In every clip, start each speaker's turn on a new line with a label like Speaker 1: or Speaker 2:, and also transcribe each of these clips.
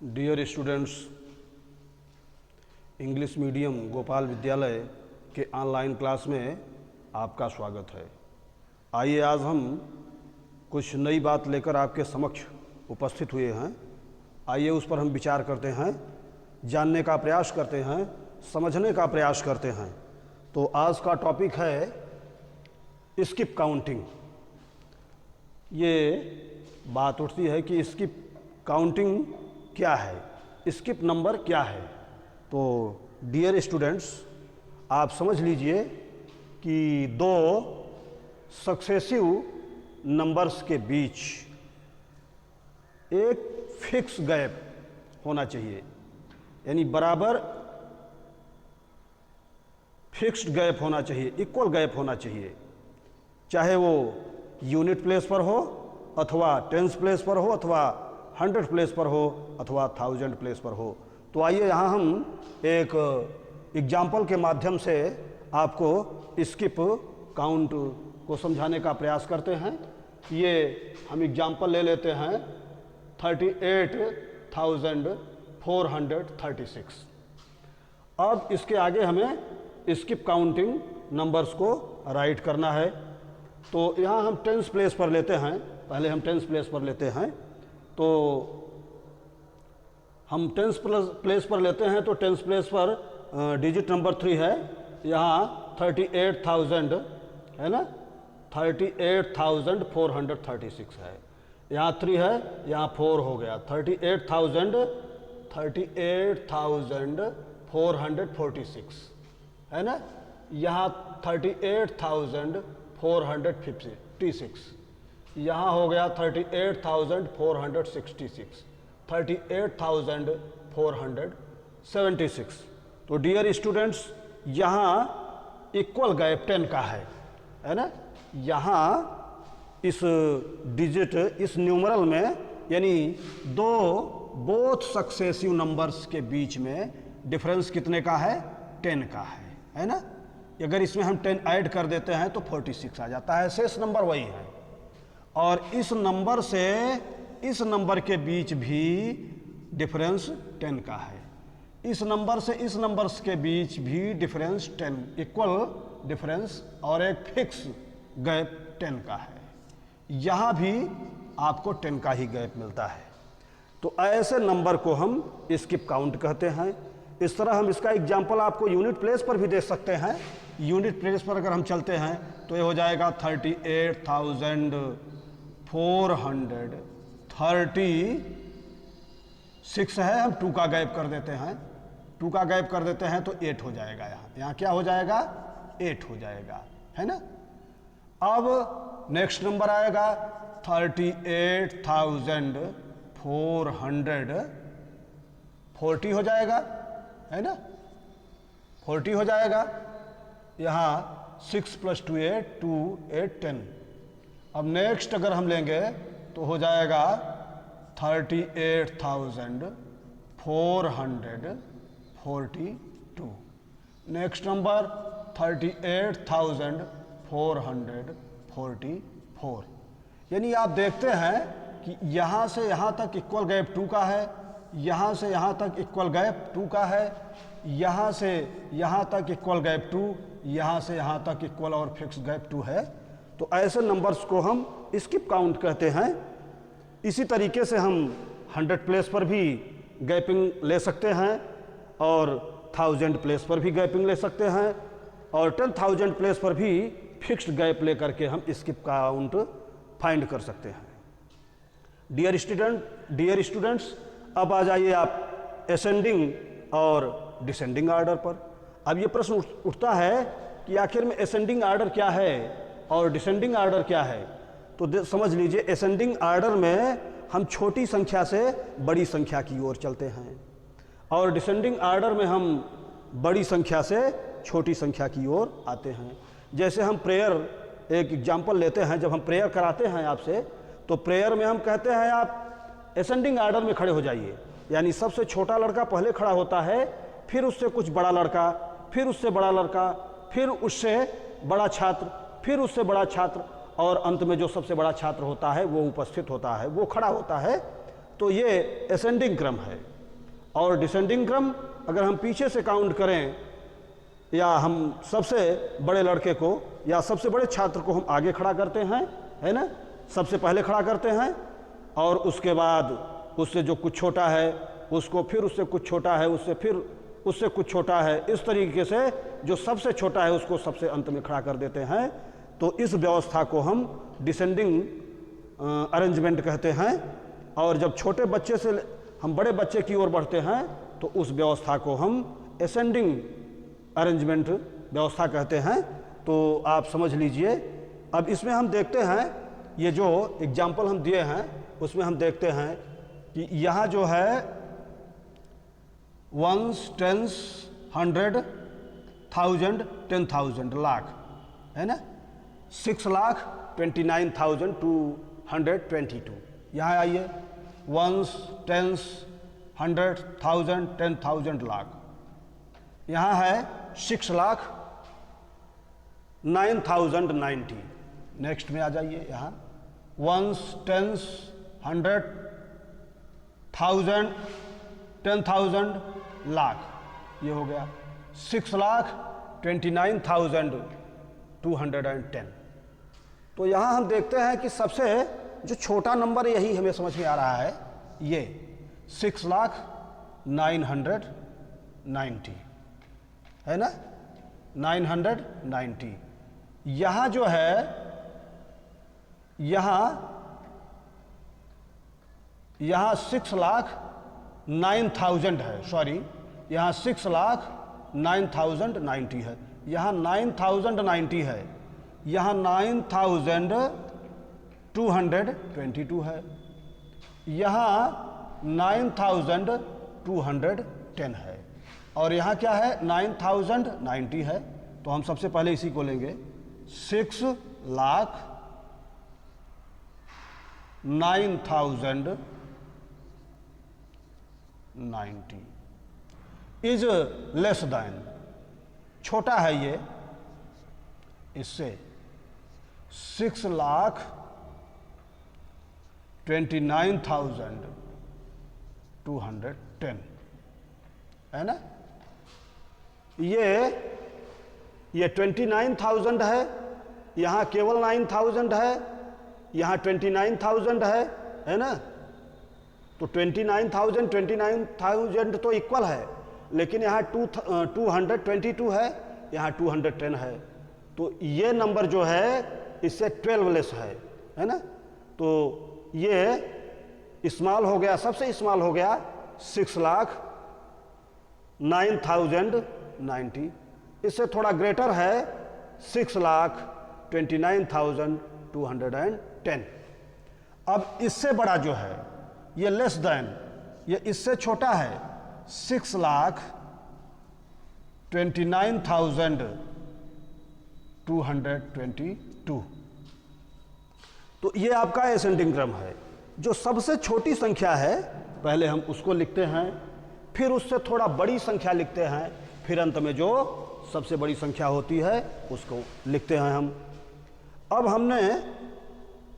Speaker 1: Dear students, English medium Gopal Vidyalaya के online class में आपका स्वागत है। आइए आज हम कुछ नई बात लेकर आपके समक्ष उपस्थित हुए हैं। आइए उस पर हम विचार करते हैं, जानने का प्रयास करते हैं, समझने का प्रयास करते हैं। तो आज का टॉपिक है स्किप काउंटिंग। ये बात उठती है कि स्किप काउंटिंग क्या है, स्किप नंबर क्या है। तो डियर स्टूडेंट्स, आप समझ लीजिए कि दो सक्सेसिव नंबर्स के बीच एक फिक्स गैप होना चाहिए, यानी बराबर फिक्स्ड गैप होना चाहिए, इक्वल गैप होना चाहिए। चाहे वो यूनिट प्लेस पर हो, अथवा टेंस प्लेस पर हो, अथवा 100 प्लेस पर हो, अथवा 1000 प्लेस पर हो। तो आइए यहाँ हम एक एग्जाम्पल के माध्यम से आपको स्किप काउंट को समझाने का प्रयास करते हैं। ये हम एग्जाम्पल ले लेते हैं 38,436। अब इसके आगे हमें स्किप काउंटिंग नंबर्स को राइट करना है। तो यहाँ हम टेंस प्लेस पर लेते हैं, पहले हम टेंस प्लेस पर लेते हैं। तो हम टेंस प्लेस पर लेते हैं, तो टेंस प्लेस पर डिजिट नंबर 3 है। यहाँ 38,000 है ना, 38,436 है। यहाँ 3 है, यहाँ 4 हो गया, 38,446 है ना। यहाँ 38,456, यहाँ हो गया 38,466, 38,476। तो डियर स्टूडेंट्स, यहाँ इक्वल गैप 10 का है ना। यहाँ इस डिजिट, इस न्यूमरल में, यानी दो बोथ सक्सेसिव नंबर्स के बीच में डिफरेंस कितने का है? 10 का है ना। अगर इसमें हम 10 ऐड कर देते हैं तो 46 आ जाता है, शेष नंबर वही है। और इस नंबर से इस नंबर के बीच भी डिफरेंस 10 का है। इस नंबर से इस नंबर के बीच भी डिफरेंस 10, इक्वल डिफरेंस और एक फिक्स गैप 10 का है। यहाँ भी आपको 10 का ही गैप मिलता है। तो ऐसे नंबर को हम स्किप काउंट कहते हैं। इस तरह हम इसका एग्जाम्पल आपको यूनिट प्लेस पर भी दे सकते हैं। यूनिट प्लेस पर अगर हम चलते हैं तो ये हो जाएगा 38,436 है। हम 2 का गैप कर देते हैं, 2 का गैप कर देते हैं तो 8 हो जाएगा। यहाँ क्या हो जाएगा? 8 हो जाएगा, है ना। अब नेक्स्ट नंबर आएगा 38,440 हो जाएगा, है ना, 40 हो जाएगा। यहाँ 6 + 2 8, 2 8 10। अब नेक्स्ट अगर हम लेंगे तो हो जाएगा 38,442। Next number 38,444। यानी आप देखते हैं कि यहाँ से यहाँ तक इक्वल गैप 2 का है, यहाँ से यहाँ तक इक्वल गैप 2 का है, यहाँ से यहाँ तक इक्वल गैप 2, यहाँ से यहाँ तक इक्वल और फिक्स गैप 2 है। तो ऐसे नंबर्स को हम स्किप काउंट कहते हैं। इसी तरीके से हम 100 प्लेस पर भी गैपिंग ले सकते हैं, और 1000 प्लेस पर भी गैपिंग ले सकते हैं, और 10,000 प्लेस पर भी फिक्स्ड गैप लेकर के हम स्किप काउंट फाइंड कर सकते हैं। डियर स्टूडेंट्स, अब आ जाइए आप असेंडिंग और डिसेंडिंग आर्डर पर। अब ये प्रश्न उठता है कि आखिर में असेंडिंग आर्डर क्या है और डिसेंडिंग आर्डर क्या है। तो समझ लीजिए, असेंडिंग आर्डर में हम छोटी संख्या से बड़ी संख्या की ओर चलते हैं, और डिसेंडिंग आर्डर में हम बड़ी संख्या से छोटी संख्या की ओर आते हैं। जैसे हम प्रेयर, एक एग्जाम्पल लेते हैं, जब हम प्रेयर कराते हैं आपसे, तो प्रेयर में हम कहते हैं आप असेंडिंग आर्डर में खड़े हो जाइए। यानी सबसे छोटा लड़का पहले खड़ा होता है, फिर उससे कुछ बड़ा लड़का, फिर उससे बड़ा लड़का, फिर उससे बड़ा छात्र, फिर उससे बड़ा छात्र, और अंत में जो सबसे बड़ा छात्र होता है वो उपस्थित होता है, वो खड़ा होता है। तो ये असेंडिंग क्रम है। और डिसेंडिंग क्रम अगर हम पीछे से काउंट करें या हम सबसे बड़े लड़के को या सबसे बड़े छात्र को हम आगे खड़ा करते हैं, है ना, सबसे पहले खड़ा करते हैं और उसके बाद उससे जो कुछ छोटा है उसको, फिर उससे कुछ छोटा है उससे, फिर उससे कुछ छोटा है, इस तरीके से जो सबसे छोटा है उसको सबसे अंत में खड़ा कर देते हैं। तो इस व्यवस्था को हम डिसेंडिंग अरेंजमेंट कहते हैं। और जब छोटे बच्चे से हम बड़े बच्चे की ओर बढ़ते हैं तो उस व्यवस्था को हम असेंडिंग अरेंजमेंट व्यवस्था कहते हैं। तो आप समझ लीजिए। अब इसमें हम देखते हैं, ये जो एग्जाम्पल हम दिए हैं उसमें हम देखते हैं कि यहाँ जो है 1s, 10s, 100, 1000, 10,000 लाख, है ना, 6,29,222। यहाँ आइए 1s, 10s, 100, 1000, 10,000 लाख। यहाँ है 6,09,090। नेक्स्ट में आ जाइए, यहाँ 1s, 10s, 100, 1000, 10,000 लाख, ये हो गया 6,29,210। तो यहाँ हम देखते हैं कि सबसे जो छोटा नंबर यही हमें समझ में आ रहा है, ये 6,990 है ना, 990। यहाँ जो है, यहाँ 6,09,000 है, सॉरी, यहाँ 6,09,090 है, यहाँ 9,090 है, यहाँ 9,222 है, यहाँ 9,210 है, और यहाँ क्या है 9,090 है। तो हम सबसे पहले इसी को लेंगे, 6,09,090 इज लेस दैन, छोटा है ये इससे 6,29,210 है ना। ये 29,000 है, यहाँ केवल 9,000 है, यहाँ 29,000 है ना। तो 29,000 तो इक्वल है, लेकिन यहाँ 222 है, यहाँ 210 है। तो ये नंबर जो है इससे 12 लेस है ना। तो ये स्मॉल हो गया, सबसे स्मॉल हो गया 6,09,090। इससे थोड़ा ग्रेटर है 6,29,210। अब इससे बड़ा जो है ये लेस देन, ये इससे छोटा है 6,29,222। तो ये आपका असेंडिंग क्रम है। जो सबसे छोटी संख्या है पहले हम उसको लिखते हैं, फिर उससे थोड़ा बड़ी संख्या लिखते हैं, फिर अंत में जो सबसे बड़ी संख्या होती है उसको लिखते हैं हम। अब हमने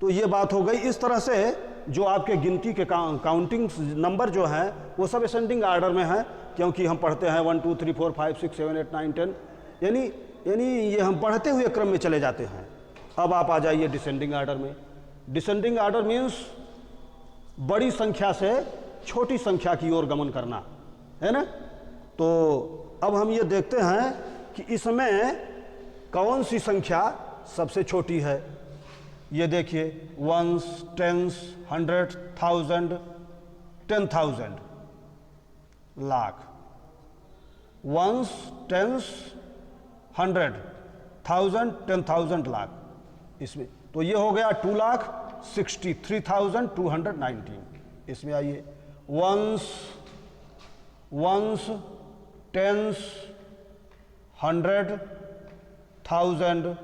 Speaker 1: तो ये बात हो गई। इस तरह से जो आपके गिनती के काउंटिंग नंबर जो हैं वो सब असेंडिंग आर्डर में हैं, क्योंकि हम पढ़ते हैं 1 2 3 4 5 6 7 8 9 10, यानी ये हम पढ़ते हुए क्रम में चले जाते हैं। अब आप आ जाइए डिसेंडिंग आर्डर में। डिसेंडिंग आर्डर मीन्स बड़ी संख्या से छोटी संख्या की ओर गमन करना, है ना। तो अब हम ये देखते हैं कि इसमें कौन सी संख्या सबसे छोटी है। ये देखिए 1s, 10s, 100, 1000, 10,000 lakh. 1s, 10s, 100, 1000, 10,000 lakh. इसमें तो ये हो गया 2,63,219। इसमें आइए 1s, 10s, 100, 1000,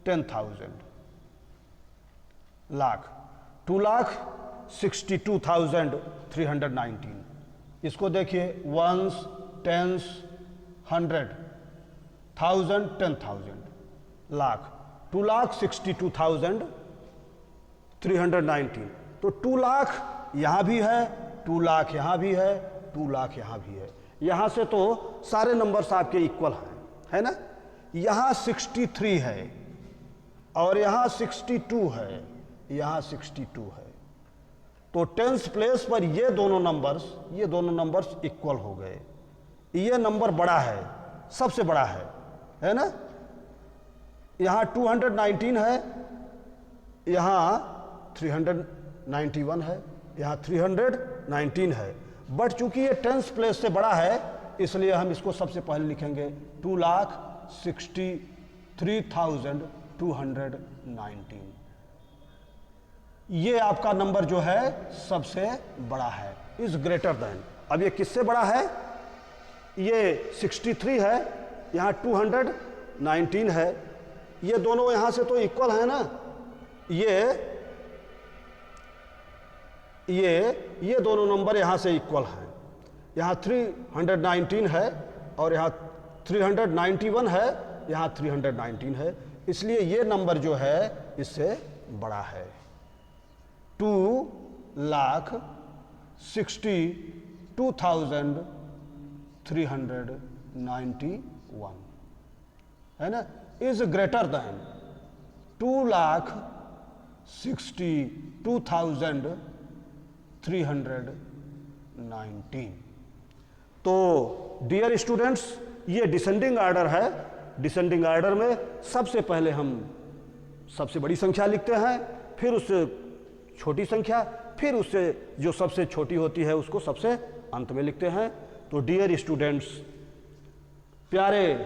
Speaker 1: 10,000 लाख। 2,62,319। इसको देखिए 1s, 10s, 100, 1000, 10,000 लाख। 2,62,319। तो 2 लाख यहाँ भी है, 2 लाख यहाँ भी है, 2 लाख यहाँ भी है। यहाँ से तो सारे नंबर्स आपके इक्वल हैं, है ना। यहाँ 63 है और यहाँ 62 है, यहाँ 62 है, तो 10th प्लेस पर ये दोनों नंबर्स इक्वल हो गए। ये नंबर बड़ा है, सबसे बड़ा है ना। यहाँ 219 है, यहाँ 391 है, यहाँ 319 है, बट चूंकि ये 10th प्लेस से बड़ा है इसलिए हम इसको सबसे पहले लिखेंगे 2,63,219। ये आपका नंबर जो है सबसे बड़ा है, इज ग्रेटर देन। अब ये किससे बड़ा है? ये 63 है, यहाँ 219 है, ये दोनों यहाँ से तो इक्वल है ना। ये दोनों नंबर यहाँ से इक्वल हैं। यहाँ 319 है और यहाँ 391 है, यहाँ 319 है, इसलिए ये नंबर जो है इससे बड़ा है। 2,62,391 है ना, इज ग्रेटर देन 2,62,319। तो डियर स्टूडेंट्स, ये डिसेंडिंग आर्डर है। डिसेंडिंग आर्डर में सबसे पहले हम सबसे बड़ी संख्या लिखते हैं, फिर उससे छोटी संख्या, फिर उससे जो सबसे छोटी होती है उसको सबसे अंत में लिखते हैं। तो डियर स्टूडेंट्स, प्यारे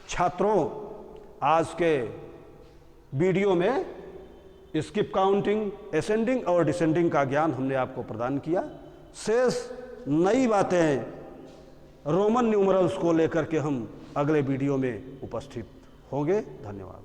Speaker 1: छात्रों, आज के वीडियो में स्किप काउंटिंग, असेंडिंग और डिसेंडिंग का ज्ञान हमने आपको प्रदान किया। शेष नई बातें रोमन न्यूमरल्स को लेकर के हम अगले वीडियो में उपस्थित होंगे। धन्यवाद।